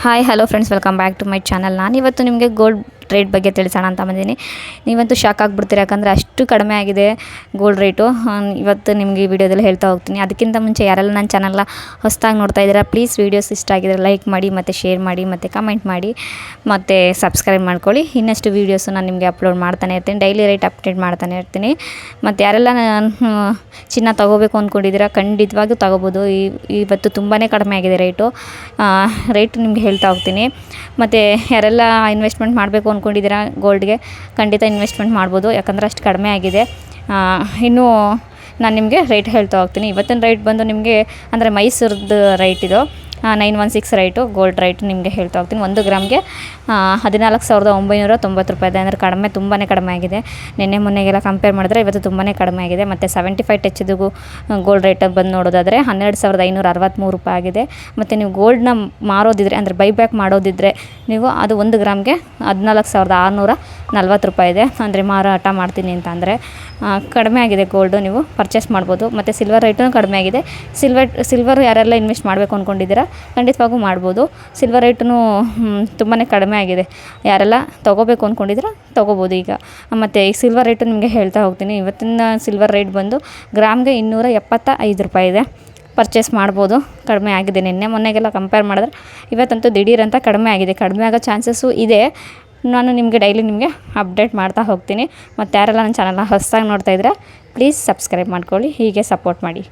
Hi hello friends, welcome back to my channel. ನಾನಿವತ್ತು ನಿಮಗೆ gold rate ಬಗ್ಗೆ ತಿಳಿಸೋಣ ಅಂತ ಬಂದಿದ್ದೀನಿ. ನೀವಂತೂ ಶಾಕ್ ಆಗಿಬಿಡ್ತೀರಿ, ಯಾಕಂದರೆ ಅಷ್ಟು ಕಡಿಮೆ ಆಗಿದೆ ಗೋಲ್ಡ್ ರೇಟು. ಇವತ್ತು ನಿಮಗೆ ಈ ವಿಡಿಯೋದಲ್ಲಿ ಹೇಳ್ತಾ ಹೋಗ್ತೀನಿ. ಅದಕ್ಕಿಂತ ಮುಂಚೆ ಯಾರೆಲ್ಲ ನನ್ನ ಚಾನಲ್ನ ಹೊಸದಾಗಿ ನೋಡ್ತಾ ಇದ್ದೀರಾ, ಪ್ಲೀಸ್ ವೀಡಿಯೋಸ್ ಇಷ್ಟ ಆಗಿದ್ರೆ ಲೈಕ್ ಮಾಡಿ, ಮತ್ತು ಶೇರ್ ಮಾಡಿ, ಮತ್ತು ಕಮೆಂಟ್ ಮಾಡಿ, ಮತ್ತು ಸಬ್ಸ್ಕ್ರೈಬ್ ಮಾಡ್ಕೊಳ್ಳಿ. ಇನ್ನಷ್ಟು ವೀಡಿಯೋಸು ನಾನು ನಿಮಗೆ ಅಪ್ಲೋಡ್ ಮಾಡ್ತಾನೆ ಇರ್ತೀನಿ, ಡೈಲಿ ರೇಟ್ ಅಪ್ಡೇಟ್ ಮಾಡ್ತಾನೆ ಇರ್ತೀನಿ. ಮತ್ತು ಯಾರೆಲ್ಲ ಚಿನ್ನ ತೊಗೋಬೇಕು ಅಂದ್ಕೊಂಡಿದ್ದೀರಾ, ಖಂಡಿತವಾಗೂ ತೊಗೋಬೋದು. ಇವತ್ತು ತುಂಬಾ ಕಡಿಮೆ ಆಗಿದೆ ರೇಟು ನಿಮಗೆ ಹೇಳ್ತಾ ಹೋಗ್ತೀನಿ. ಮತ್ತು ಯಾರೆಲ್ಲ ಇನ್ವೆಸ್ಟ್ಮೆಂಟ್ ಮಾಡಬೇಕು ಅಂದ್ಕೊಂಡಿದ್ದೀರಾ ಗೋಲ್ಡ್ಗೆ, ಖಂಡಿತ ಇನ್ವೆಸ್ಟ್ಮೆಂಟ್ ಮಾಡ್ಬೋದು, ಯಾಕಂದರೆ ಅಷ್ಟು ಕಡಿಮೆ ಆಗಿದೆ. ಇನ್ನೂ ನಾನು ನಿಮಗೆ ರೇಟ್ ಹೇಳ್ತಾ ಹೋಗ್ತೀನಿ. ಇವತ್ತಿನ ರೇಟ್ ಬಂದು ನಿಮಗೆ ಅಂದರೆ ಮೈಸೂರದ್ದು ರೇಟ್ ಇದು 916 ರೇಟು, ಗೋಲ್ಡ್ ರೇಟ್ ನಿಮಗೆ ಹೇಳ್ತಾ ಹೋಗ್ತೀನಿ. 1 ಗ್ರಾಮ್ಗೆ 14,990 ರೂಪಾಯಿ ಇದೆ. ಅಂದರೆ ಕಡಿಮೆ, ತುಂಬಾ ಕಡಿಮೆ ಆಗಿದೆ. ನಿನ್ನೆ ಮೊನ್ನೆಗೆಲ್ಲ ಕಂಪೇರ್ ಮಾಡಿದ್ರೆ ಇವತ್ತು ತುಂಬಾ ಕಡಿಮೆ ಆಗಿದೆ. ಮತ್ತು 75 ಟಚ್ದು ಗೋಲ್ಡ್ ರೇಟ್ ಬಂದು ನೋಡೋದಾದರೆ 12,563 ರೂಪಾಯಿ ಆಗಿದೆ. ಮತ್ತು ನೀವು ಗೋಲ್ಡ್ನ ಮಾರೋದಿದ್ರೆ, ಅಂದರೆ ಬೈಬ್ಯಾಕ್ ಮಾಡೋದಿದ್ದರೆ ನೀವು ಅದು 1 ಗ್ರಾಮ್ಗೆ 14,640 ರೂಪಾಯಿ ಇದೆ. ಅಂದರೆ ಮಾರಾಟ ಮಾಡ್ತೀನಿ ಅಂತ ಅಂದರೆ ಕಡಿಮೆ ಆಗಿದೆ ಗೋಲ್ಡು, ನೀವು ಪರ್ಚೇಸ್ ಮಾಡ್ಬೋದು. ಮತ್ತು ಸಿಲ್ವರ್ ರೇಟೂ ಕಡಿಮೆ ಆಗಿದೆ. ಸಿಲ್ವರ್ ಯಾರೆಲ್ಲ ಇನ್ವೆಸ್ಟ್ ಮಾಡಬೇಕು ಅಂದ್ಕೊಂಡಿದ್ದೀರಾ ಖಂಡಿತವಾಗೂ ಮಾಡ್ಬೋದು. ಸಿಲ್ವರ್ ರೇಟೂ ತುಂಬಾ ಕಡಿಮೆ ಆಗಿದೆ. ಯಾರೆಲ್ಲ ತೊಗೋಬೇಕು ಅಂದ್ಕೊಂಡಿದ್ದೀರಾ ತೊಗೋಬೋದು ಈಗ. ಮತ್ತು ಈ ಸಿಲ್ವರ್ ರೇಟು ನಿಮಗೆ ಹೇಳ್ತಾ ಹೋಗ್ತೀನಿ. ಇವತ್ತಿನ ಸಿಲ್ವರ್ ರೇಟ್ ಬಂದು ಗ್ರಾಮ್ಗೆ 275 ರೂಪಾಯಿ ಇದೆ. ಪರ್ಚೇಸ್ ಮಾಡ್ಬೋದು, ಕಡಿಮೆ ಆಗಿದೆ. ನಿನ್ನೆ ಮೊನ್ನೆಗೆಲ್ಲ ಕಂಪೇರ್ ಮಾಡಿದ್ರೆ ಇವತ್ತಂತೂ ದಿಢೀರಂತ ಕಡಿಮೆ ಆಗಿದೆ. ಕಡಿಮೆ ಆಗೋ ಚಾನ್ಸಸ್ಸು ಇದೆ. ನಾನು ನಿಮಗೆ ಡೈಲಿ ನಿಮಗೆ ಅಪ್ಡೇಟ್ ಮಾಡ್ತಾ ಹೋಗ್ತೀನಿ. ಮತ್ತು ಯಾರೆಲ್ಲ ನನ್ನ ಚಾನಲ್ನ ಹೊಸದಾಗಿ ನೋಡ್ತಾಯಿದ್ರೆ ಪ್ಲೀಸ್ ಸಬ್ಸ್ಕ್ರೈಬ್ ಮಾಡ್ಕೊಳ್ಳಿ, ಹೀಗೆ ಸಪೋರ್ಟ್ ಮಾಡಿ.